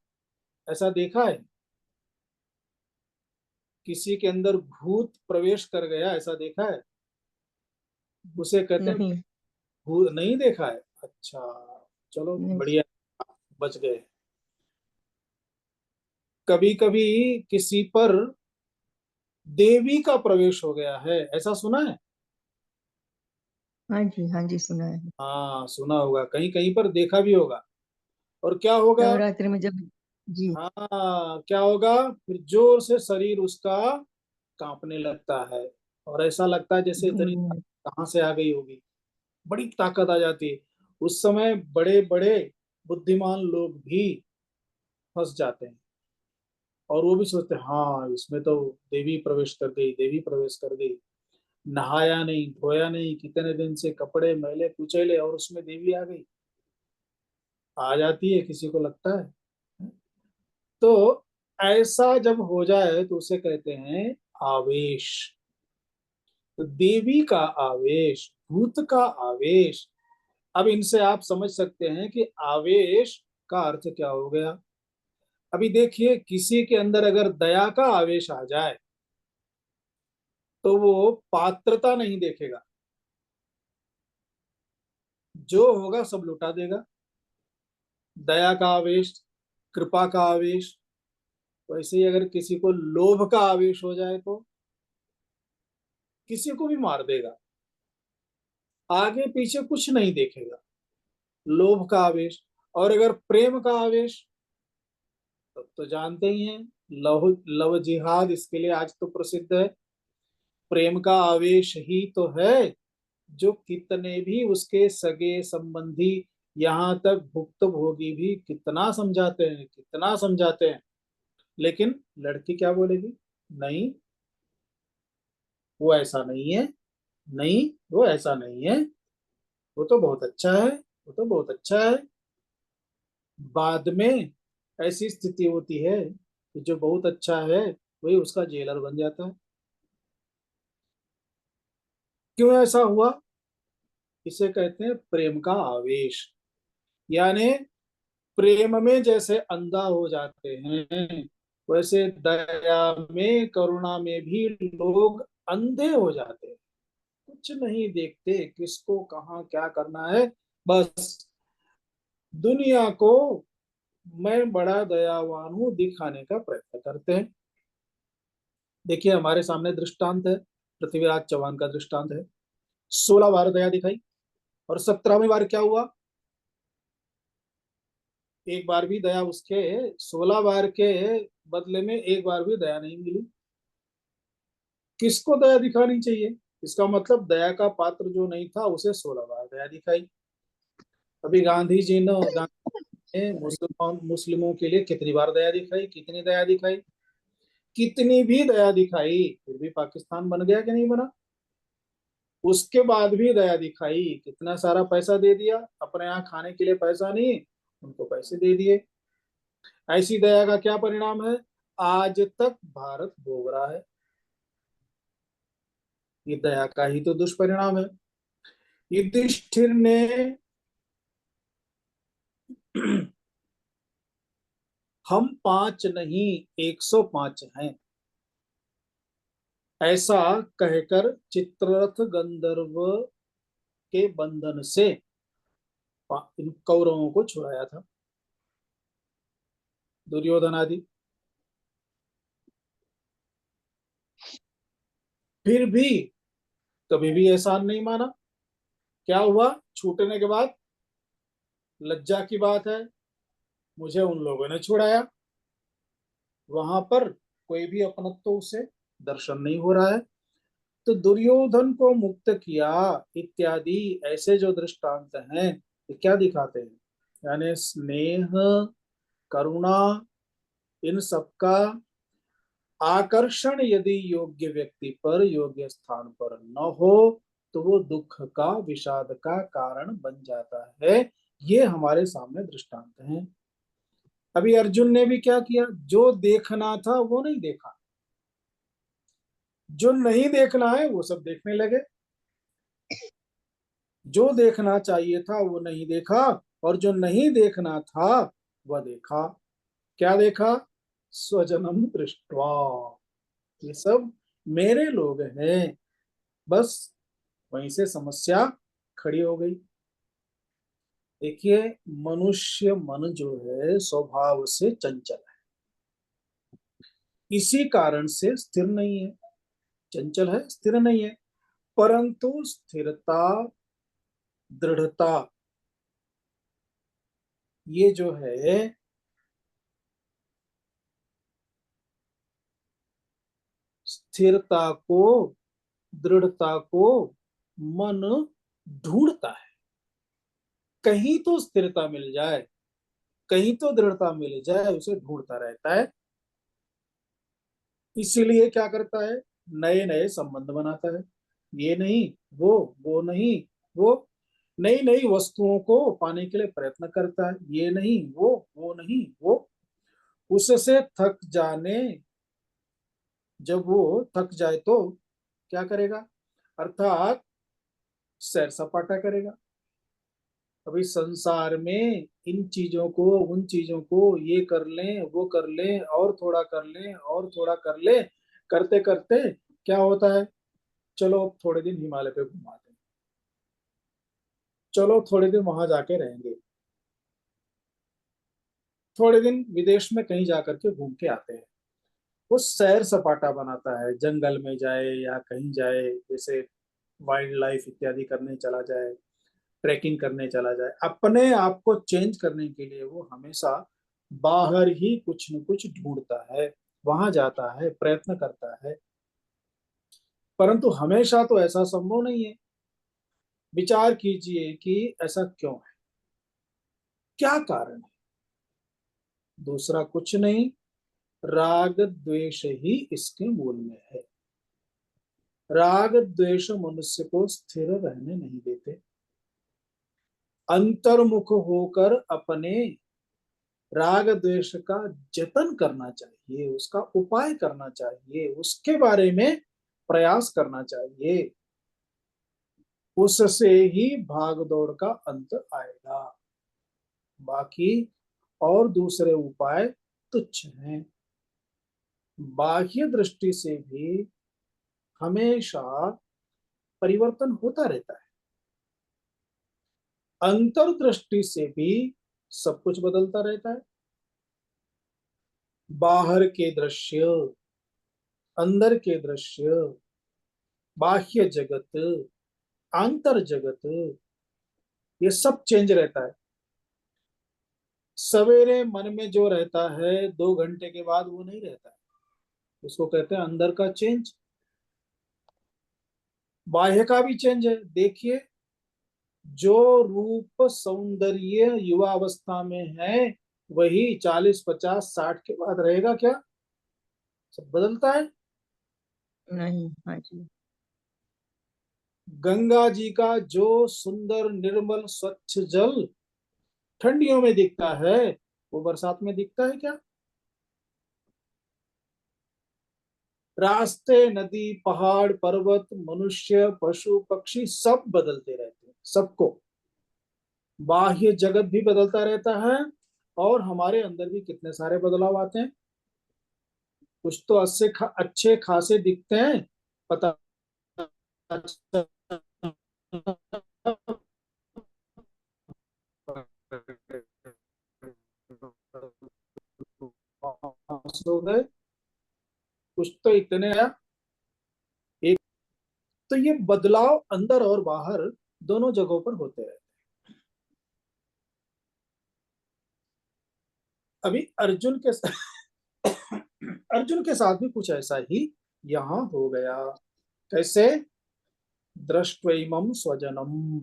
ऐसा देखा है? किसी के अंदर भूत प्रवेश कर गया, ऐसा देखा है? उसे कहते हैं नहीं भूत, नहीं देखा है? अच्छा, चलो नहीं। बढ़िया, बच गए। कभी कभी किसी पर देवी का प्रवेश हो गया है, ऐसा सुना है? हाँ जी सुना है। हाँ सुना होगा, कहीं कहीं पर देखा भी होगा। और क्या होगा, नवरात्रि में जब जी हाँ क्या होगा, फिर जोर से शरीर उसका कांपने लगता है, और ऐसा लगता है जैसे इतनी हम्म, कहाँ से आ गई होगी, बड़ी ताकत आ जाती है। उस समय बड़े बड़े बुद्धिमान लोग भी फंस जाते हैं, और वो भी सोचते हैं हाँ इसमें तो देवी प्रवेश कर गई, देवी प्रवेश कर गई। नहाया नहीं धोया नहीं, कितने दिन से कपड़े मैले कुचैले, और उसमें देवी आ गई, आ जाती है, किसी को लगता है। तो ऐसा जब हो जाए तो उसे कहते हैं आवेश। तो देवी का आवेश, भूत का आवेश, अब इनसे आप समझ सकते हैं कि आवेश का अर्थ क्या हो गया। अभी देखिए, किसी के अंदर अगर दया का आवेश आ जाए तो वो पात्रता नहीं देखेगा, जो होगा सब लुटा देगा। दया का आवेश, कृपा का आवेश, वैसे ही अगर किसी को लोभ का आवेश हो जाए तो किसी को भी मार देगा, आगे पीछे कुछ नहीं देखेगा। लोभ का आवेश। और अगर प्रेम का आवेश, तब तो जानते ही हैं, लव लव जिहाद इसके लिए आज तो प्रसिद्ध है। प्रेम का आवेश ही तो है जो कितने भी उसके सगे संबंधी, यहाँ तक भुक्त भोगी भी कितना समझाते हैं, कितना समझाते हैं, लेकिन लड़की क्या बोलेगी? नहीं, वो ऐसा नहीं है, नहीं वो ऐसा नहीं है, वो तो बहुत अच्छा है, वो तो बहुत अच्छा है। बाद में ऐसी स्थिति होती है कि जो बहुत अच्छा है वही उसका जेलर बन जाता है। क्यों ऐसा हुआ? इसे कहते हैं प्रेम का आवेश। यानी प्रेम में जैसे अंधा हो जाते हैं, वैसे दया में, करुणा में भी लोग अंधे हो जाते हैं। कुछ नहीं देखते किसको कहाँ क्या करना है, बस दुनिया को मैं बड़ा दयावान हूं दिखाने का प्रयत्न करते हैं। देखिए हमारे सामने दृष्टांत है, पृथ्वीराज चौहान का दृष्टांत है। 16 बार दया दिखाई और 17वीं बार क्या हुआ? एक बार भी दया उसके, 16 बार के बदले में एक बार भी दया नहीं मिली। किसको दया दिखानी चाहिए? इसका मतलब दया का पात्र जो नहीं था उसे 16 बार दया दिखाई। अभी गांधी ने मुस्लिमों के लिए कितनी बार दया दिखाई, कितनी दया दिखाई, कितनी भी दया दिखाई, फिर भी पाकिस्तान बन गया कि नहीं बना? उसके बाद भी दया दिखाई, कितना सारा पैसा दे दिया, अपने यहाँ खाने के लिए पैसा नहीं, उनको पैसे दे दिए। ऐसी दया का क्या परिणाम है? आज तक भारत भोग रहा है। ये दया का ही तो दुष्परिणाम है। युधिष्ठिर ने हम 5 नहीं 105 हैं ऐसा कहकर चित्ररथ गंधर्व के बंधन से इन कौरवों को छुड़ाया था, दुर्योधन आदि। फिर भी कभी भी एहसान नहीं माना। क्या हुआ छूटने के बाद? लज्जा की बात है, मुझे उन लोगों ने छुड़ाया। वहां पर कोई भी अपनत्व उसे दर्शन नहीं हो रहा है। तो दुर्योधन को मुक्त किया इत्यादि ऐसे जो दृष्टांत हैं, ये क्या दिखाते हैं? यानी स्नेह, करुणा, इन सबका आकर्षण यदि योग्य व्यक्ति पर, योग्य स्थान पर न हो, तो वो दुख का, विषाद का कारण बन जाता है। ये हमारे सामने दृष्टांत हैं। अभी अर्जुन ने भी क्या किया? जो देखना था वो नहीं देखा, जो नहीं देखना है वो सब देखने लगे। जो देखना चाहिए था वो नहीं देखा, और जो नहीं देखना था वह देखा। क्या देखा? स्वजनम दृष्टवा, ये सब मेरे लोग हैं। बस वहीं से समस्या खड़ी हो गई। देखिए मनुष्य मन जो है स्वभाव से चंचल है, इसी कारण से स्थिर नहीं है। चंचल है, स्थिर नहीं है। परंतु स्थिरता, दृढ़ता, ये जो है स्थिरता को, दृढ़ता को मन ढूंढता है। कहीं तो स्थिरता मिल जाए, कहीं तो दृढ़ता मिल जाए, उसे ढूंढता रहता है। इसीलिए क्या करता है? नए नए संबंध बनाता है। ये नहीं वो नहीं वो, नई नई वस्तुओं को पाने के लिए प्रयत्न करता है। ये नहीं वो नहीं वो, उससे थक जाने, जब वो थक जाए तो क्या करेगा? अर्थात सैर सपाटा करेगा। अभी संसार में इन चीजों को, उन चीजों को, ये कर लें वो कर लें और थोड़ा कर लें और थोड़ा कर लें, करते करते क्या होता है? चलो अब थोड़े दिन हिमालय पे घुमाते हैं, चलो थोड़े दिन वहां जाके रहेंगे, थोड़े दिन विदेश में कहीं जाकर के घूम के आते हैं। वो सैर सपाटा बनाता है, जंगल में जाए या कहीं जाए, जैसे वाइल्ड लाइफ इत्यादि करने चला जाए, ट्रैकिंग करने चला जाए, अपने आप को चेंज करने के लिए वो हमेशा बाहर ही कुछ न कुछ ढूंढता है, वहां जाता है, प्रयत्न करता है। परंतु हमेशा तो ऐसा संभव नहीं है। विचार कीजिए कि ऐसा क्यों है, क्या कारण है? दूसरा कुछ नहीं, राग द्वेष ही इसके मूल में है। राग द्वेष मनुष्य को स्थिर रहने नहीं देते। अंतर्मुख होकर अपने राग द्वेष का जतन करना चाहिए, उसका उपाय करना चाहिए, उसके बारे में प्रयास करना चाहिए। उससे ही भाग दौड़ का अंत आएगा। बाकी और दूसरे उपाय तुच्छ हैं। बाह्य दृष्टि से भी हमेशा परिवर्तन होता रहता है, अंतर्दृष्टि से भी सब कुछ बदलता रहता है। बाहर के दृश्य, अंदर के दृश्य, बाह्य जगत, आंतर जगत, ये सब चेंज रहता है। सवेरे मन में जो रहता है 2 घंटे के बाद वो नहीं रहता है, उसको कहते हैं अंदर का चेंज। बाह्य का भी चेंज है। देखिए, जो रूप सौंदर्य युवा अवस्था में है वही 40 50 60 के बाद रहेगा क्या? सब बदलता है। नहीं, हाँ जी। गंगा जी का जो सुंदर निर्मल स्वच्छ जल ठंडियों में दिखता है वो बरसात में दिखता है क्या? रास्ते, नदी, पहाड़, पर्वत, मनुष्य, पशु, पक्षी सब बदलते रहते हैं, सबको। बाह्य जगत भी बदलता रहता है और हमारे अंदर भी कितने सारे बदलाव आते हैं। कुछ तो अच्छे खासे दिखते हैं, पता हो गए, कुछ तो इतने एक। तो ये बदलाव अंदर और बाहर दोनों जगहों पर होते हैं। अभी अर्जुन के साथ भी कुछ ऐसा ही यहाँ हो गया। कैसे? दृष्ट्वैमं स्वजनम,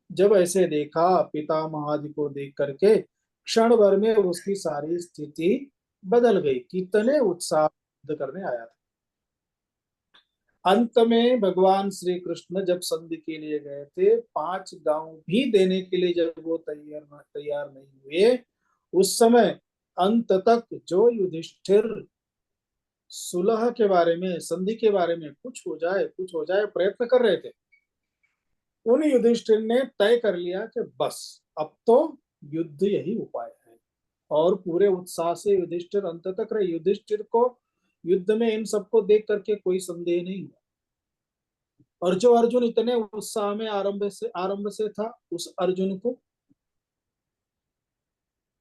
जब ऐसे देखा, पितामहादि को देख करके क्षण भर में उसकी सारी स्थिति बदल गई। कितने उत्साह करने आया था। अंत में भगवान श्री कृष्ण जब संधि के लिए गए थे, 5 गांव भी देने के लिए जब वो तैयार नहीं हुए, उस समय अंत तक जो युधिष्ठिर सुलह के बारे में, संधि के बारे में कुछ हो जाए प्रयत्न कर रहे थे, उन युधिष्ठिर ने तय कर लिया कि बस अब तो युद्ध यही उपाय है। और पूरे उत्साह से युधिष्ठिर अंत तक रहे। युधिष्ठिर को युद्ध में इन सबको देख करके कोई संदेह नहीं हुआ। और जो अर्जुन इतने उत्साह में आरंभ से था, उस अर्जुन को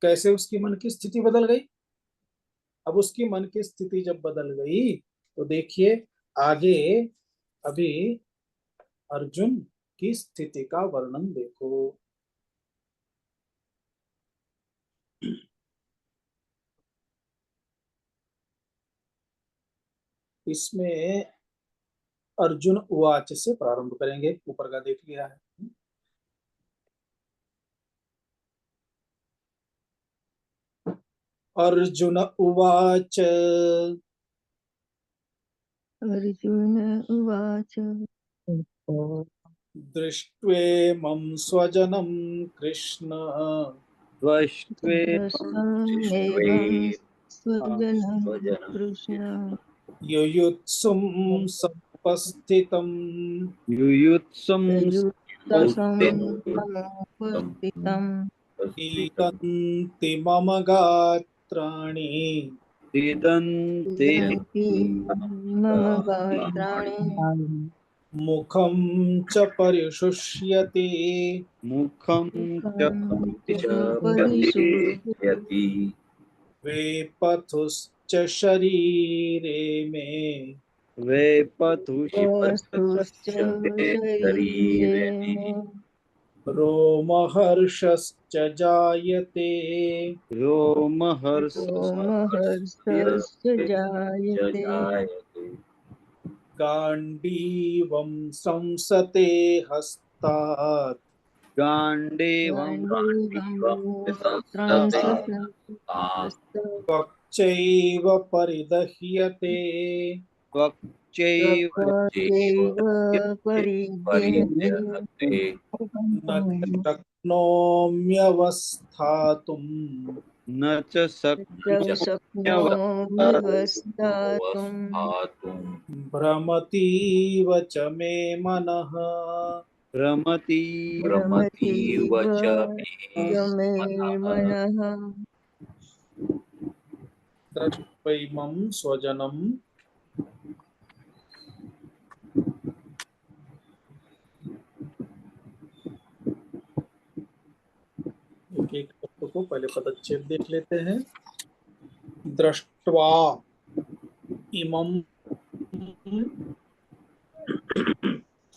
कैसे उसकी मन की स्थिति बदल गई। अब उसकी मन की स्थिति जब बदल गई तो देखिए आगे, अभी अर्जुन की स्थिति का वर्णन देखो। इसमें अर्जुन उवाच से प्रारंभ करेंगे, ऊपर का देख लिया है। अर्जुन उवाच अर्जुन उवाच दृष्ट्वेमं स्वजनं कृष्ण दृष्टमेवं स्वजनं स्वजनं कृष्ण युयुत्सुं समुपस्थितं युयुत्सुं युत्ससं समुत्थितं समुपस्थितं ईदन्ति मम गात्राणि सीदन्ति इदन्ति मम गात्राणि मुखं च परिशुष्यति मुखं च परिशुष्यति वेपथुश्च शरीरे मे वेपथुश्च वस्तुश्च शरीरे शरीरे मे रोमहर्षश्च जायते रोमहर्षश्च जायते जायते गाण्डीवं संसते हस्तात् गाण्डीवं त्वक्चैव परिदह्यते त्वक्चैव त्वक्चैव परिद्यते न शक्नोम्यवस्थातुम् न च शक्नोम्यवस्थातुम् भ्रमतीव च मे मनः रमतीव भ्रमतीव च च मे मनः द्रष्ट्वैमं स्वजनं एक एक शब्द को पहले पदच्छेद देख लेते हैं। दृष्ट्वा इमं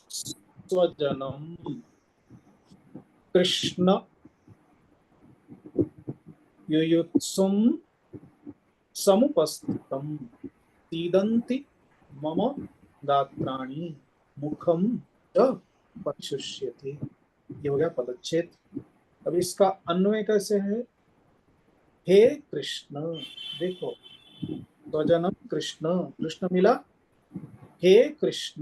स्वजनं कृष्ण युयुत्सुं समुपस्थितं सीदन्ति मम गात्राणि मुखं च परिशुष्यति। ये हो गया पदच्छेद। अब इसका अन्वय कैसे है? हे कृष्ण, देखो स्वजनम कृष्ण, कृष्ण मिला, हे कृष्ण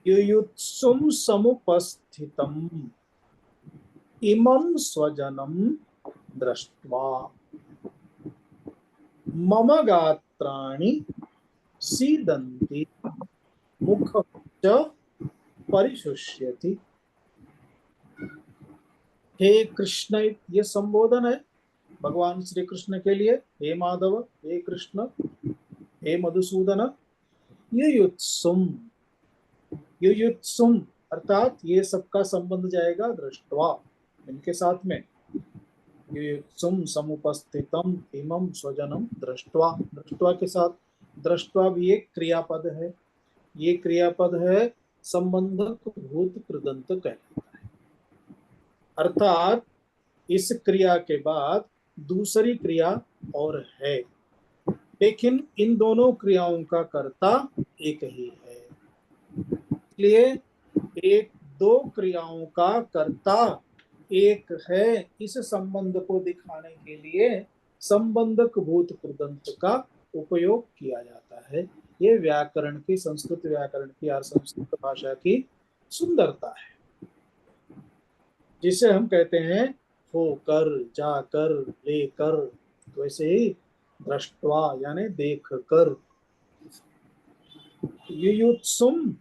युयुत्सुं समुपस्थितम् इमं स्वजनं दृष्ट्वा मम गात्राणि सीदन्ति मुखं च परिशुष्यति। हे कृष्ण, ये संबोधन है भगवान श्री कृष्ण के लिए। हे माधव, हे कृष्ण, हे मधुसूदन, युयुत्सुम, युयुत्सुम अर्थात ये सबका संबंध जाएगा दृष्ट्वा, इनके साथ में। युयुत्सुम समुपस्थितम इमं स्वजनम दृष्ट्वा, दृष्ट्वा के साथ, दृष्ट्वा भी एक क्रियापद है। ये क्रियापद है संबंधक भूत कृदंत कहलाता है। अर्थात इस क्रिया के बाद दूसरी क्रिया और है, लेकिन इन दोनों क्रियाओं का कर्ता एक ही है। इसलिए एक दो क्रियाओं का कर्ता एक है, इस संबंध को दिखाने के लिए संबंधक भूत कृदंत का उपयोग किया जाता है। ये व्याकरण की, संस्कृत व्याकरण की और संस्कृत भाषा की सुंदरता है, जिसे हम कहते हैं होकर, जाकर, लेकर। वैसे ही दृष्टवा यानी देख कर। युयुत्सुम,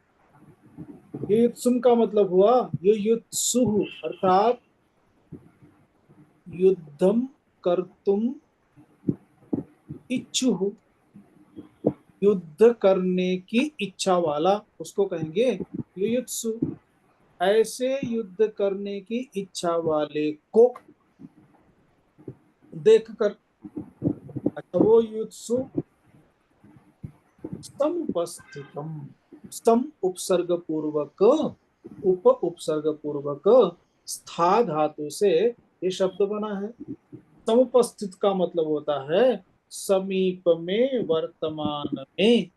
युयुत्सुम का मतलब हुआ युयुत्सु अर्थात युद्धम कर्तुम इच्छुः, युद्ध करने की इच्छा वाला, उसको कहेंगे युयुत्सु। ऐसे युद्ध करने की इच्छा वाले को देखकर, अच्छा वो युत्सु समुपस्थितम, सम उपसर्ग पूर्वक, उप उपसर्ग पूर्वक स्था धातु से ये शब्द बना है। समुपस्थित का मतलब होता है समीप में, वर्तमान में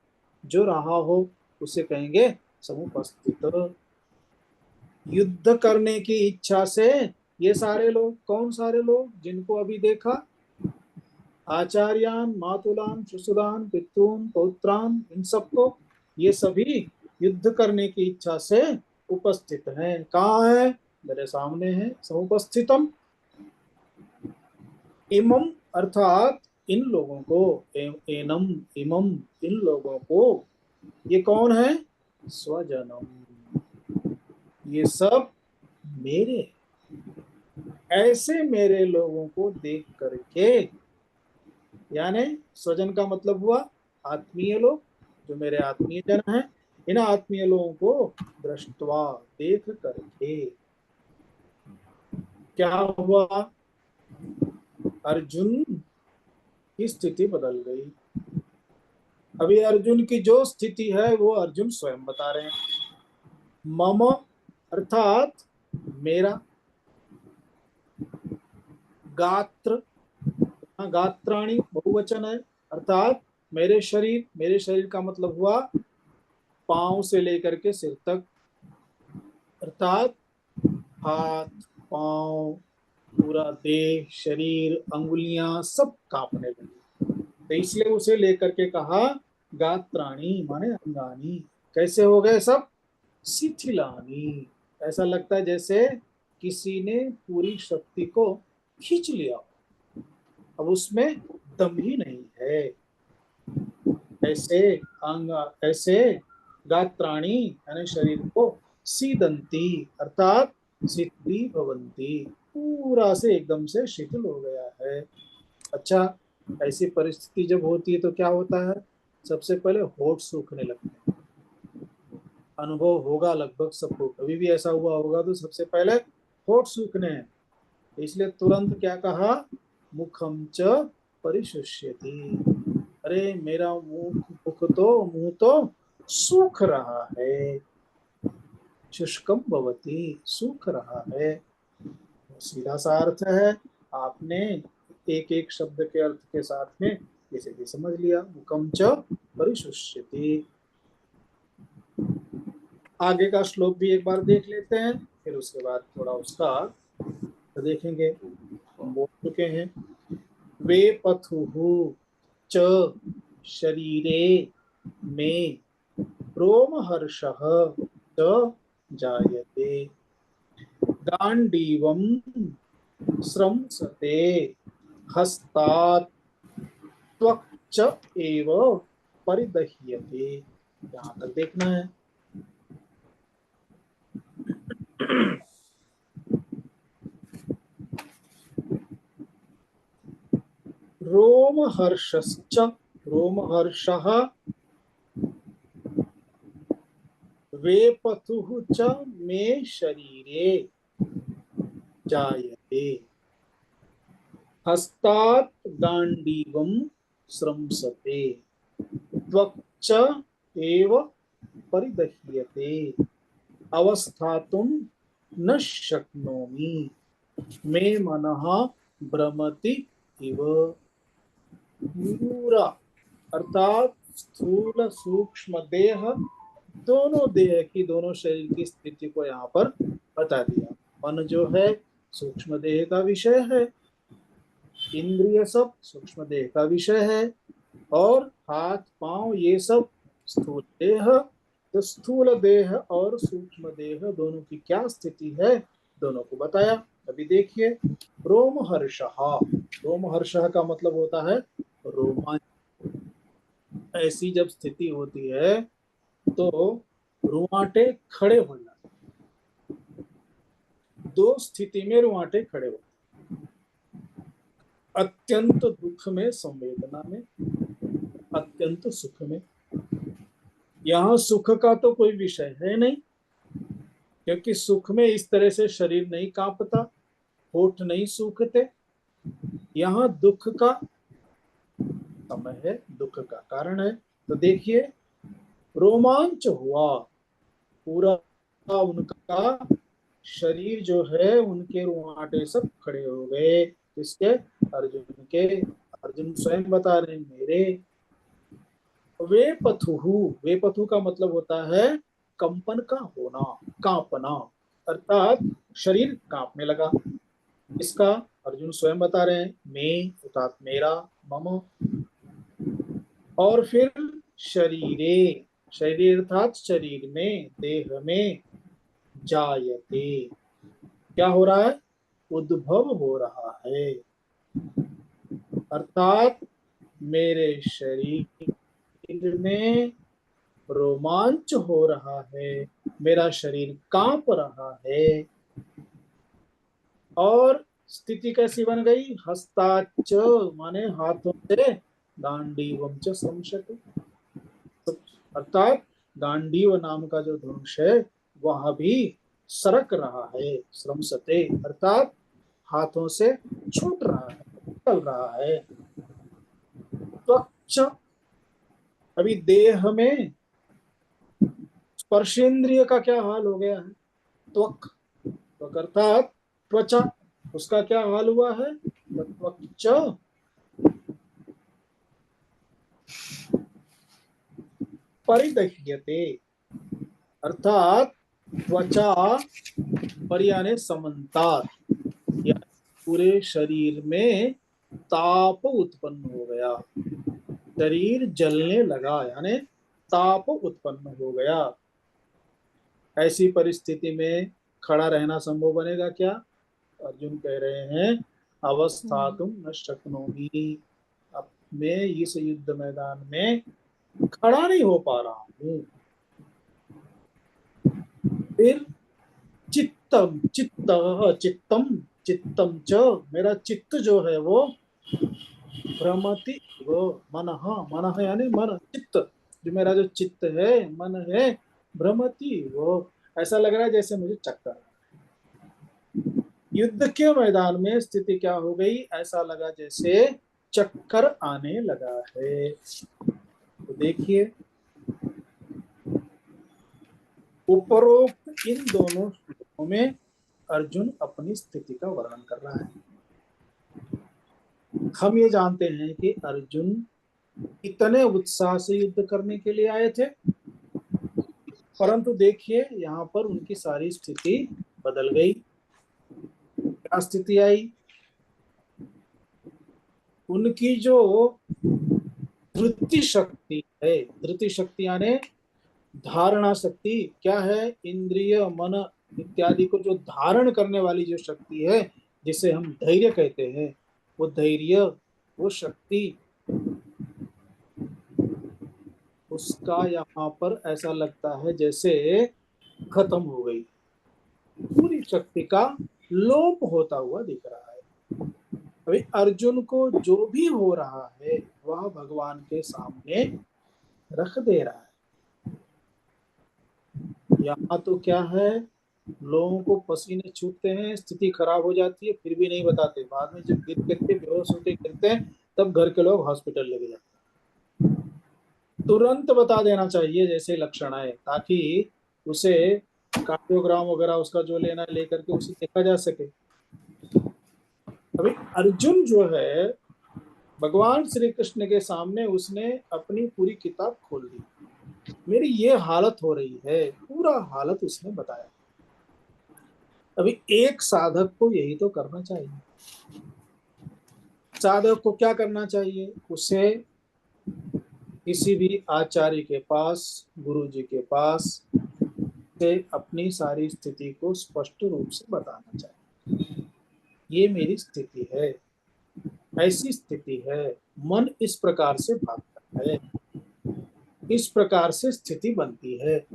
जो रहा हो उसे कहेंगे समुपस्थित। युद्ध करने की इच्छा से ये सारे लोग, कौन सारे लोग? जिनको अभी देखा, आचार्यान, मातुलान, सुसुदान, पितॄन, पौत्रान, इन सबको, ये सभी युद्ध करने की इच्छा से उपस्थित हैं। कहाँ है? मेरे सामने है। समुपस्थितम इमम अर्थात इन लोगों को, एनम इमम इन लोगों को, ये कौन है? स्वजनम, ये सब मेरे, ऐसे मेरे लोगों को देख करके, यानी स्वजन का मतलब हुआ आत्मीय लोग, जो मेरे आत्मीय जन हैं, इन आत्मीय लोगों को दृष्टवा देख करके क्या हुआ, अर्जुन की स्थिति बदल गई। अभी अर्जुन की जो स्थिति है वो अर्जुन स्वयं बता रहे हैं। मम अर्थात मेरा, गात्र, गात्राणी बहुवचन है, अर्थात मेरे शरीर का मतलब हुआ पांव से लेकर के सिर तक, अर्थात हाथ, पांव, पूरा देह, शरीर, अंगुलियां सब कांपने लगी। तो इसलिए उसे लेकर के कहा गात्राणी माने अंगानी। कैसे हो गए सब, शिथिलानी, ऐसा लगता है जैसे किसी ने पूरी शक्ति को खींच लिया, अब उसमें दम ही नहीं है। ऐसे अंग, ऐसे गात्राणी यानी शरीर को, सीदंती अर्थात शिथिली भवंती, पूरा से एकदम से शिथिल हो गया है। अच्छा, ऐसी परिस्थिति जब होती है तो क्या होता है, सबसे पहले होठ सूखने लगते हैं। अनुभव होगा लगभग सबको, कभी भी ऐसा हुआ होगा तो सबसे पहले होठ सूखने हैं। इसलिए तुरंत क्या कहा, मुखम च परिशुष्यति, अरे मेरा मुंह तो सूख रहा है, शुष्कम भवति, सूख रहा है। सीधा सा अर्थ है, आपने एक एक शब्द के अर्थ के साथ में जैसे कि समझ लिया, मुखम च परिशुष्यति। आगे का श्लोक भी एक बार देख लेते हैं, फिर उसके बाद थोड़ा उसका देखेंगे। हम बोल चुके हैं, वे पथुहु च शरीरे में रोमहर्षः च जायते, गांडीवं स्रंसते, हस्तात् त्वक् च एव परिदह्यते। यहाँ तक देखना है। रोमहर्षश्च, रोमहर्षः, वेपथुः च मे शरीरे जायते, हस्तात् गांडीवं स्रंसते, त्वक् च एव परिदह्यते, अवस्थातुं न शक्नोमि, मे मनः भ्रमति इव। पूरा अर्थात स्थूल सूक्ष्म देह, दोनों देह की, दोनों शरीर की स्थिति को यहाँ पर बता दिया। मन जो है सूक्ष्म देह का विषय है, इंद्रिय सब सूक्ष्म देह का विषय है, और हाथ पांव ये सब स्थूल देह। तो स्थूल देह और सूक्ष्म देह दोनों की क्या स्थिति है, दोनों को बताया। अभी देखिए, रोमहर्षः, रोमहर्षः का मतलब होता है रोमांच। ऐसी जब स्थिति होती है तो रुआंटे खड़े हो जाते, दो स्थिति में रुआंटे खड़े हो, अत्यंत दुख में, संवेदना में, अत्यंत सुख में। यहाँ सुख का तो कोई विषय है नहीं, क्योंकि सुख में इस तरह से शरीर नहीं कांपता, होठ नहीं सूखते। यहाँ दुख का समय है, दुख का कारण है। तो देखिए, रोमांच हुआ, पूरा उनका शरीर जो है, उनके रुआंटे सब खड़े हो गए। किसके, अर्जुन के। अर्जुन स्वयं बता रहे मेरे। वे पथुहु, वे पथु का मतलब होता है कंपन का होना, कांपना, अर्थात शरीर कांपने लगा। इसका अर्जुन स्वयं बता रहे हैं, मैं अर्थात मेरा, मम। और फिर शरीरे, शरीर अर्थात शरीर में, देह में, जायते, क्या हो रहा है, उद्भव हो रहा है, अर्थात मेरे शरीर में रोमांच हो रहा है, मेरा शरीर कांप रहा है। और स्थिति कैसी बन गई, हस्ताच माने हाथों से, गांडीवम च संशते, अर्थात गांडीव नाम का जो धनुष है वह भी सरक रहा है, श्रमसते अर्थात हाथों से छूट रहा है, निकल रहा है। त्वक्च, अभी देह में स्पर्शेंद्रिय का क्या हाल हो गया है? त्वक, त्वक अर्थात त्वचा, उसका क्या हाल हुआ है? त्वक्च परिदह्यते, अर्थात त्वचा पर यानी समन्तात, यानी पूरे शरीर में ताप उत्पन्न हो गया, शरीर जलने लगा, यानी ताप उत्पन्न हो गया। ऐसी परिस्थिति में खड़ा रहना संभव बनेगा क्या? अर्जुन कह रहे हैं अवस्थातुम न शक्नोमि, अब मैं इस युद्ध मैदान में खड़ा नहीं हो पा रहा हूँ। फिर चित्तम, चित्तम चित्तम च, मेरा चित्त जो है वो भ्रमति, वो मन यानी मन, चित्त जो मेरा जो चित्त है, मन है, भ्रमति, वो ऐसा लग रहा है जैसे मुझे चक्कर। युद्ध के मैदान में स्थिति क्या हो गई? ऐसा लगा जैसे चक्कर आने लगा है। तो देखिए उपरोक्त इन दोनों श्लोकों में अर्जुन अपनी स्थिति का वर्णन कर रहा है। हम ये जानते हैं कि अर्जुन इतने उत्साह से युद्ध करने के लिए आए थे, परंतु देखिए यहाँ पर उनकी सारी स्थिति बदल गई। क्या स्थिति आई? उनकी जो धृति शक्ति है, धृति शक्ति यानी धारणा शक्ति, क्या है? इंद्रिय मन इत्यादि को जो धारण करने वाली जो शक्ति है, जिसे हम धैर्य कहते हैं, वो धैर्य, वो शक्ति, उसका यहाँ पर ऐसा लगता है जैसे खत्म हो गई, पूरी शक्ति का लोप होता हुआ दिख रहा है। अभी अर्जुन को जो भी हो रहा है वह भगवान के सामने रख दे रहा है। यहाँ तो क्या है, लोगों को पसीने छूटते हैं, स्थिति खराब हो जाती है, फिर भी नहीं बताते, बाद में जब गिर करके बेहोश होके गिरते हैं तब घर के लोग हॉस्पिटल लेके जाते हैं। तुरंत बता देना चाहिए जैसे लक्षण आए, ताकि उसे कार्डियोग्राम वगैरह उसका जो लेना लेकर के उसे देखा जा सके। अभी अर्जुन जो है भगवान श्री कृष्ण के सामने उसने अपनी पूरी किताब खोल दी, मेरी ये हालत हो रही है, पूरा हालत उसने बताया। अभी एक साधक को यही तो करना चाहिए। साधक को क्या करना चाहिए? उसे किसी भी आचार्य के पास, गुरु जी के पास से अपनी सारी स्थिति को स्पष्ट रूप से बताना चाहिए। ये मेरी स्थिति है, ऐसी स्थिति है, मन इस प्रकार से भागता है, इस प्रकार से स्थिति बनती है।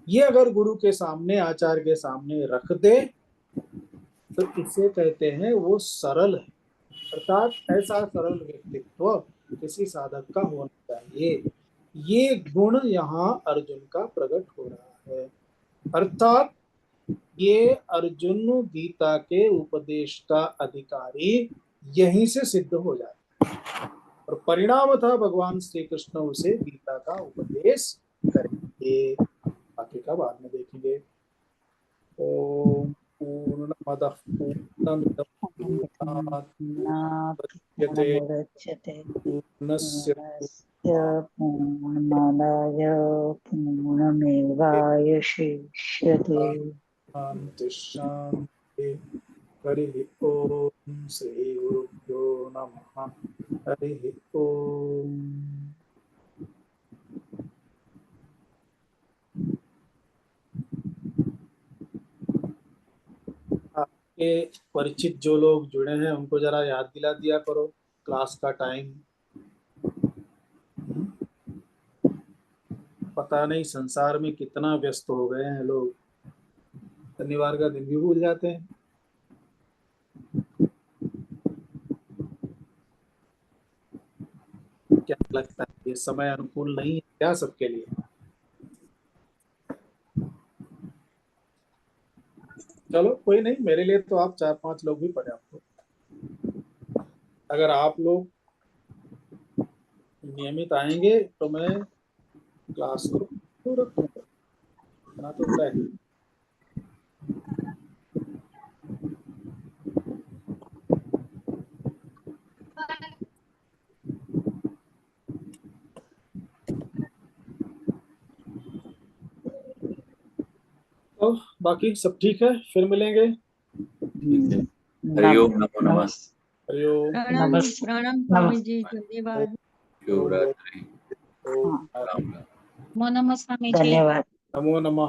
ये अगर गुरु के सामने, आचार्य के सामने रख दे तो इसे कहते हैं वो सरल है, अर्थात ऐसा सरल व्यक्तित्व किसी साधक का होना चाहिए। ये गुण यहाँ अर्जुन का प्रकट हो रहा है, अर्थात ये अर्जुन गीता के उपदेश का अधिकारी यहीं से सिद्ध हो जाता है, और परिणाम था भगवान श्री कृष्ण उसे गीता का उपदेश करेंगे। बाकी का बाद में देखेंगे। ओम पूर्णमदः पूर्णमिदं पूर्णात् पूर्णमुदच्यते मुदच्यते पूर्णस्य पूर्णस्य पूर्णमादाय पूर्णमेवावशिष्यते। शान्ति शान्ति। हरिः ओम श्री गुरुभ्यो नमः। हरिः ओम। आपके परिचित जो लोग जुड़े हैं उनको जरा याद दिला दिया करो क्लास का टाइम। पता नहीं संसार में कितना व्यस्त हो गए हैं लोग, शनिवार का दिन भी भूल जाते हैं। क्या लगता है ये समय अनुकूल नहीं है क्या सबके लिए? चलो कोई नहीं, मेरे लिए तो आप 4-5 लोग भी पर्याप्त हो। अगर आप लोग नियमित आएंगे तो मैं क्लास को तो रखूंगा, इतना तो तय है। तो बाकी सब ठीक है, फिर मिलेंगे। हरिओम नमो नमः। हरिओम। प्रणाम नमस्ते। प्रणाम स्वामी जी, धन्यवाद। शिवरात्रि। ओम हाँ, राम राम। नमो नमः स्वामी जी। धन्यवाद। नमो नमः।